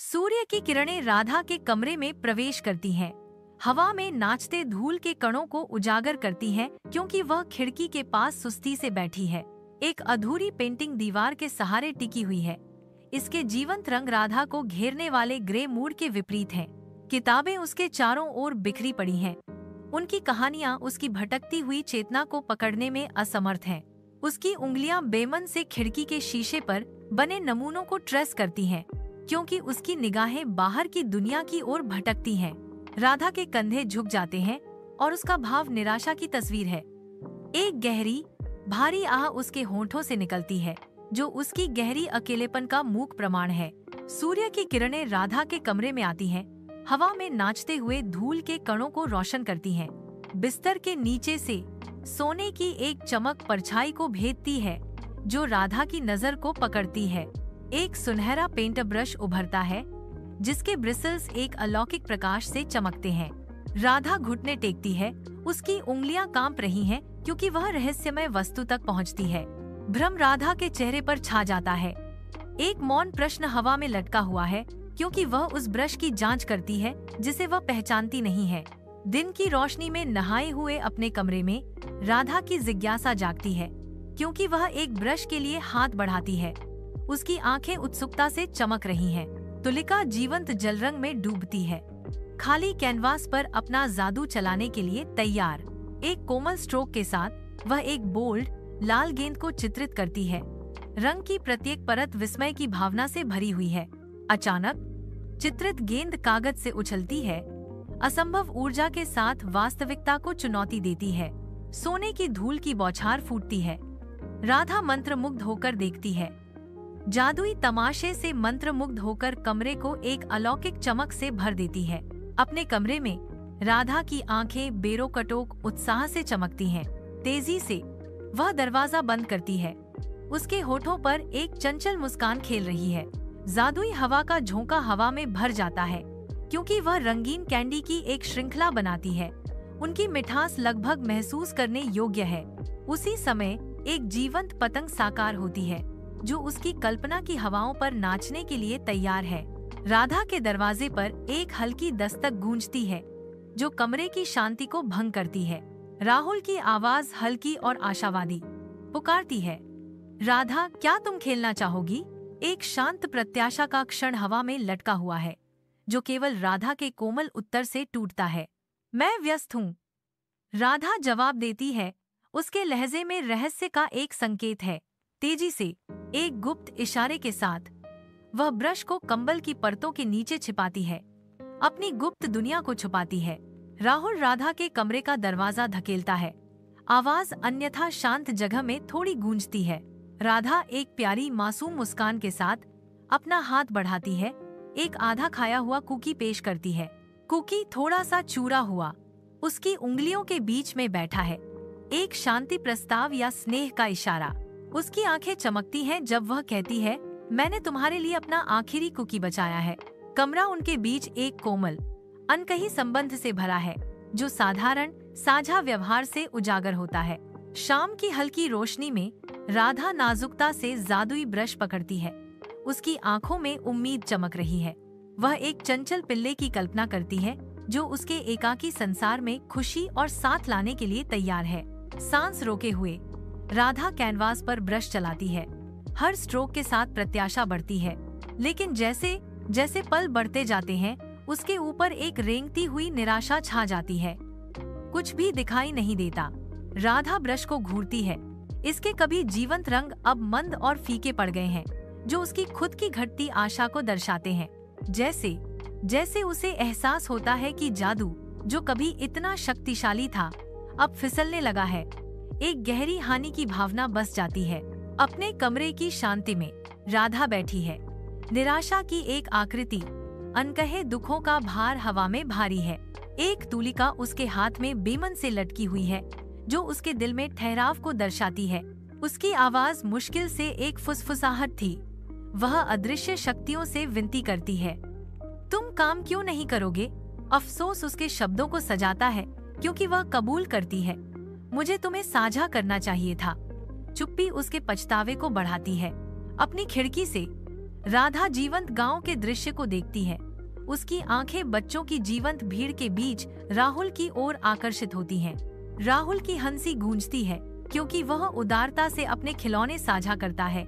सूर्य की किरणें राधा के कमरे में प्रवेश करती हैं। हवा में नाचते धूल के कणों को उजागर करती हैं क्योंकि वह खिड़की के पास सुस्ती से बैठी है। एक अधूरी पेंटिंग दीवार के सहारे टिकी हुई है। इसके जीवंत रंग राधा को घेरने वाले ग्रे मूड के विपरीत हैं। किताबें उसके चारों ओर बिखरी पड़ी हैं। उनकी कहानियां उसकी भटकती हुई चेतना को पकड़ने में असमर्थ हैं। उसकी उंगलियां बेमन से खिड़की के शीशे पर बने नमूनों को ट्रेस करती हैं, क्योंकि उसकी निगाहें बाहर की दुनिया की ओर भटकती हैं। राधा के कंधे झुक जाते हैं और उसका भाव निराशा की तस्वीर है। एक गहरी, भारी आह उसके होंठों से निकलती है, जो उसकी गहरी अकेलेपन का मूक प्रमाण है। सूर्य की किरणें राधा के कमरे में आती हैं, हवा में नाचते हुए धूल के कणों को रोशन करती हैं। बिस्तर के नीचे से सोने की एक चमक परछाई को भेदती है, जो राधा की नजर को पकड़ती है। एक सुनहरा पेंट ब्रश उभरता है, जिसके ब्रिसल्स एक अलौकिक प्रकाश से चमकते हैं। राधा घुटने टेकती है, उसकी उंगलियां कांप रही हैं क्योंकि वह रहस्यमय वस्तु तक पहुंचती है। भ्रम राधा के चेहरे पर छा जाता है। एक मौन प्रश्न हवा में लटका हुआ है, क्योंकि वह उस ब्रश की जांच करती है जिसे वह पहचानती नहीं है। दिन की रोशनी में नहाए हुए अपने कमरे में राधा की जिज्ञासा जागती है, क्योंकि वह एक ब्रश के लिए हाथ बढ़ाती है। उसकी आंखें उत्सुकता से चमक रही हैं। तुलिका जीवंत जलरंग में डूबती है, खाली कैनवास पर अपना जादू चलाने के लिए तैयार। एक कोमल स्ट्रोक के साथ वह एक बोल्ड लाल गेंद को चित्रित करती है। रंग की प्रत्येक परत विस्मय की भावना से भरी हुई है। अचानक चित्रित गेंद कागज से उछलती है, असंभव ऊर्जा के साथ वास्तविकता को चुनौती देती है। सोने की धूल की बौछार फूटती है। राधा मंत्रमुग्ध होकर देखती है। जादुई तमाशे से मंत्रमुग्ध होकर कमरे को एक अलौकिक चमक से भर देती है। अपने कमरे में राधा की आंखें बेरोकटोक उत्साह से चमकती हैं। तेजी से वह दरवाजा बंद करती है। उसके होठों पर एक चंचल मुस्कान खेल रही है। जादुई हवा का झोंका हवा में भर जाता है, क्योंकि वह रंगीन कैंडी की एक श्रृंखला बनाती है। उनकी मिठास लगभग महसूस करने योग्य है। उसी समय एक जीवंत पतंग साकार होती है, जो उसकी कल्पना की हवाओं पर नाचने के लिए तैयार है। राधा के दरवाजे पर एक हल्की दस्तक गूंजती है, जो कमरे की शांति को भंग करती है। राहुल की आवाज हल्की और आशावादी पुकारती है, राधा, क्या तुम खेलना चाहोगी? एक शांत प्रत्याशा का क्षण हवा में लटका हुआ है, जो केवल राधा के कोमल उत्तर से टूटता है। मैं व्यस्त हूँ, राधा जवाब देती है। उसके लहजे में रहस्य का एक संकेत है। तेजी से एक गुप्त इशारे के साथ वह ब्रश को कंबल की परतों के नीचे छिपाती है, अपनी गुप्त दुनिया को छुपाती है। राहुल राधा के कमरे का दरवाजा धकेलता है। आवाज अन्यथा शांत जगह में थोड़ी गूंजती है। राधा एक प्यारी मासूम मुस्कान के साथ अपना हाथ बढ़ाती है, एक आधा खाया हुआ कुकी पेश करती है। कुकी थोड़ा सा चूरा हुआ उसकी उंगलियों के बीच में बैठा है, एक शांति प्रस्ताव या स्नेह का इशारा। उसकी आंखें चमकती हैं जब वह कहती है, मैंने तुम्हारे लिए अपना आखिरी कुकी बचाया है। कमरा उनके बीच एक कोमल, अनकही संबंध से भरा है, जो साधारण साझा व्यवहार से उजागर होता है। शाम की हल्की रोशनी में राधा नाजुकता से जादुई ब्रश पकड़ती है। उसकी आंखों में उम्मीद चमक रही है। वह एक चंचल पिल्ले की कल्पना करती है, जो उसके एकाकी संसार में खुशी और साथ लाने के लिए तैयार है। सांस रोके हुए राधा कैनवास पर ब्रश चलाती है। हर स्ट्रोक के साथ प्रत्याशा बढ़ती है, लेकिन जैसे जैसे पल बढ़ते जाते हैं, उसके ऊपर एक रेंगती हुई निराशा छा जाती है। कुछ भी दिखाई नहीं देता। राधा ब्रश को घूरती है। इसके कभी जीवंत रंग अब मंद और फीके पड़ गए हैं, जो उसकी खुद की घटती आशा को दर्शाते हैं। जैसे जैसे उसे एहसास होता है कि जादू, जो कभी इतना शक्तिशाली था, अब फिसलने लगा है। एक गहरी हानि की भावना बस जाती है। अपने कमरे की शांति में राधा बैठी है। निराशा की एक आकृति, अनकहे दुखों का भार हवा में भारी है। एक तुलिका उसके हाथ में बेमन से लटकी हुई है, जो उसके दिल में ठहराव को दर्शाती है। उसकी आवाज मुश्किल से एक फुसफुसाहट थी। वह अदृश्य शक्तियों से विनती करती है, तुम काम क्यों नहीं करोगे? अफसोस उसके शब्दों को सजाता है, क्योंकि वह कबूल करती है, मुझे तुम्हें साझा करना चाहिए था। चुप्पी उसके पछतावे को बढ़ाती है। अपनी खिड़की से राधा जीवंत गांव के दृश्य को देखती है। उसकी आंखें बच्चों की जीवंत भीड़ के बीच राहुल की ओर आकर्षित होती हैं। राहुल की हंसी गूंजती है क्योंकि वह उदारता से अपने खिलौने साझा करता है।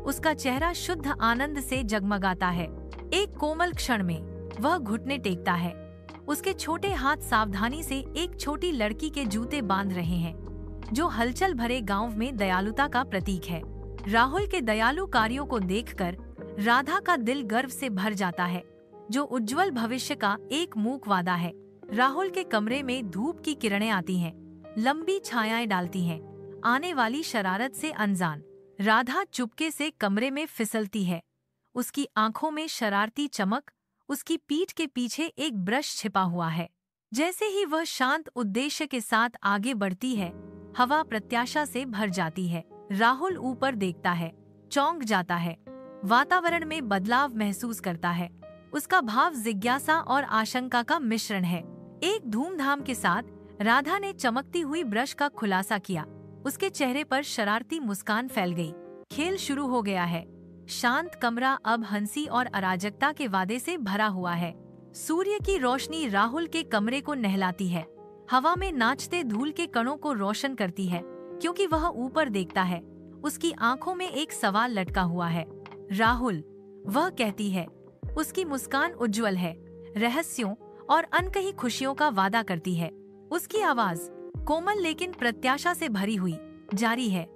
उसका चेहरा शुद्ध आनंद से जगमगाता है। एक कोमल क्षण में वह घुटने टेकता है। उसके छोटे हाथ सावधानी से एक छोटी लड़की के जूते बांध रहे हैं, जो हलचल भरे गांव में दयालुता का प्रतीक है। राहुल के दयालु कार्यों को देखकर राधा का दिल गर्व से भर जाता है, जो उज्जवल भविष्य का एक मूक वादा है। राहुल के कमरे में धूप की किरणें आती हैं, लंबी छायाएं डालती हैं, आने वाली शरारत से अनजान। राधा चुपके से कमरे में फिसलती है। उसकी आंखों में शरारती चमक, उसकी पीठ के पीछे एक ब्रश छिपा हुआ है। जैसे ही वह शांत उद्देश्य के साथ आगे बढ़ती है, हवा प्रत्याशा से भर जाती है। राहुल ऊपर देखता है, चौंक जाता है, वातावरण में बदलाव महसूस करता है। उसका भाव जिज्ञासा और आशंका का मिश्रण है। एक धूमधाम के साथ राधा ने चमकती हुई ब्रश का खुलासा किया। उसके चेहरे पर शरारती मुस्कान फैल गई। खेल शुरू हो गया है। शांत कमरा अब हंसी और अराजकता के वादे से भरा हुआ है। सूर्य की रोशनी राहुल के कमरे को नहलाती है, हवा में नाचते धूल के कणों को रोशन करती है। क्योंकि वह ऊपर देखता है, उसकी आंखों में एक सवाल लटका हुआ है। राहुल, वह कहती है। उसकी मुस्कान उज्जवल है, रहस्यों और अनकही खुशियों का वादा करती है। उसकी आवाज कोमल लेकिन प्रत्याशा से भरी हुई जारी है।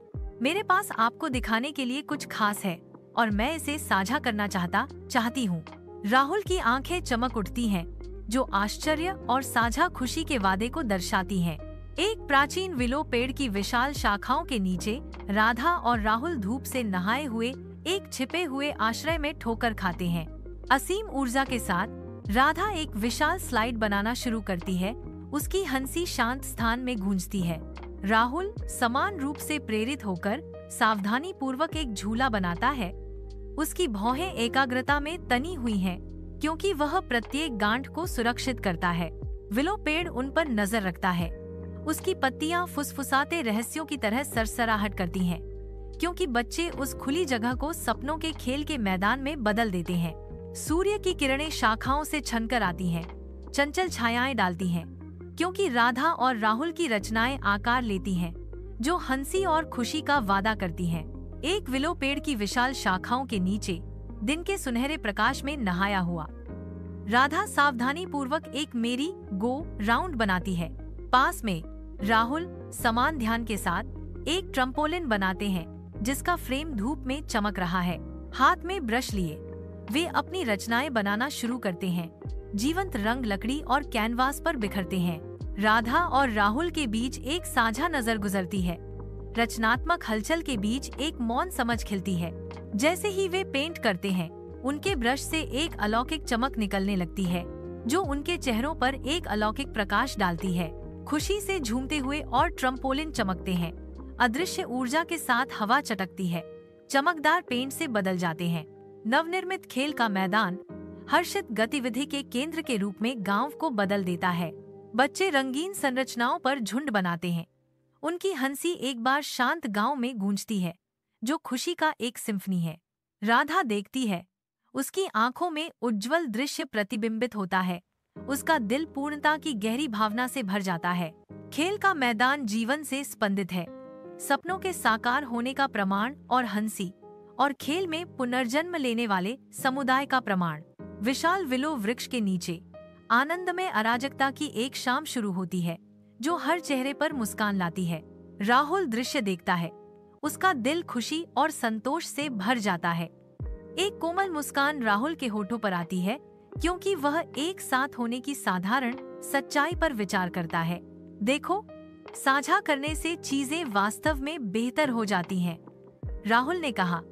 मेरे पास आपको दिखाने के लिए कुछ खास है और मैं इसे साझा करना चाहती हूँ। राहुल की आंखें चमक उठती हैं, जो आश्चर्य और साझा खुशी के वादे को दर्शाती हैं। एक प्राचीन विलो पेड़ की विशाल शाखाओं के नीचे राधा और राहुल धूप से नहाए हुए एक छिपे हुए आश्रय में ठोकर खाते हैं। असीम ऊर्जा के साथ राधा एक विशाल स्लाइड बनाना शुरू करती है। उसकी हंसी शांत स्थान में गूंजती है। राहुल समान रूप से प्रेरित होकर सावधानी पूर्वक एक झूला बनाता है। उसकी भौहें एकाग्रता में तनी हुई हैं, क्योंकि वह प्रत्येक गांठ को सुरक्षित करता है। विलो पेड़ उन पर नजर रखता है। उसकी पत्तियां फुसफुसाते रहस्यों की तरह सरसराहट करती हैं, क्योंकि बच्चे उस खुली जगह को सपनों के खेल के मैदान में बदल देते हैं। सूर्य की किरणें शाखाओं से छनकर आती हैं, चंचल छायाएं डालती हैं, क्योंकि राधा और राहुल की रचनाएं आकार लेती हैं, जो हंसी और खुशी का वादा करती हैं। एक विलो पेड़ की विशाल शाखाओं के नीचे दिन के सुनहरे प्रकाश में नहाया हुआ राधा सावधानी पूर्वक एक मेरी गो राउंड बनाती है। पास में राहुल समान ध्यान के साथ एक ट्रम्पोलिन बनाते हैं, जिसका फ्रेम धूप में चमक रहा है। हाथ में ब्रश लिए वे अपनी रचनाएं बनाना शुरू करते हैं। जीवंत रंग लकड़ी और कैनवास पर बिखरते हैं। राधा और राहुल के बीच एक साझा नजर गुजरती है। रचनात्मक हलचल के बीच एक मौन समझ खिलती है। जैसे ही वे पेंट करते हैं, उनके ब्रश से एक अलौकिक चमक निकलने लगती है, जो उनके चेहरों पर एक अलौकिक प्रकाश डालती है। खुशी से झूमते हुए और ट्रम्पोलिन चमकते हैं। अदृश्य ऊर्जा के साथ हवा चटकती है, चमकदार पेंट से बदल जाते हैं। नवनिर्मित खेल का मैदान हर्षित गतिविधि के केंद्र के रूप में गांव को बदल देता है। बच्चे रंगीन संरचनाओं पर झुंड बनाते हैं। उनकी हंसी एक बार शांत गांव में गूंजती है, जो खुशी का एक सिम्फनी है। राधा देखती है, उसकी आंखों में उज्जवल दृश्य प्रतिबिंबित होता है। उसका दिल पूर्णता की गहरी भावना से भर जाता है। खेल का मैदान जीवन से स्पंदित है, सपनों के साकार होने का प्रमाण और हंसी और खेल में पुनर्जन्म लेने वाले समुदाय का प्रमाण। विशाल विलो वृक्ष के नीचे आनंदमय अराजकता की एक शाम शुरू होती है, जो हर चेहरे पर मुस्कान लाती है। राहुल दृश्य देखता है, उसका दिल खुशी और संतोष से भर जाता है। एक कोमल मुस्कान राहुल के होठों पर आती है, क्योंकि वह एक साथ होने की साधारण सच्चाई पर विचार करता है। देखो, साझा करने से चीजें वास्तव में बेहतर हो जाती हैं, राहुल ने कहा।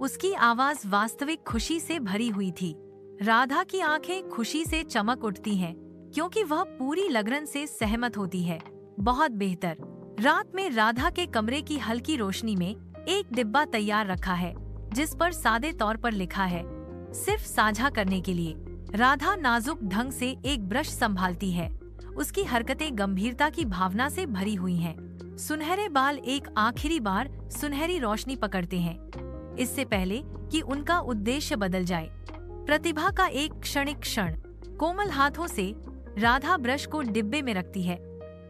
उसकी आवाज वास्तविक खुशी से भरी हुई थी। राधा की आंखें खुशी से चमक उठती हैं, क्योंकि वह पूरी लगन से सहमत होती है। बहुत बेहतर। रात में राधा के कमरे की हल्की रोशनी में एक डिब्बा तैयार रखा है, जिस पर सादे तौर पर लिखा है, सिर्फ साझा करने के लिए। राधा नाजुक ढंग से एक ब्रश संभालती है। उसकी हरकतें गंभीरता की भावना से भरी हुई हैं। सुनहरे बाल एक आखिरी बार सुनहरी रोशनी पकड़ते हैं। इससे पहले कि उनका उद्देश्य बदल जाए। प्रतिभा का एक क्षणिक क्षण। कोमल हाथों से राधा ब्रश को डिब्बे में रखती है,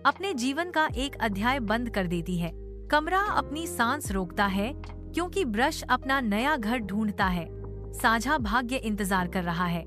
अपने जीवन का एक अध्याय बंद कर देती है। कमरा अपनी सांस रोकता है क्योंकि ब्रश अपना नया घर ढूंढता है। साझा भाग्य इंतजार कर रहा है।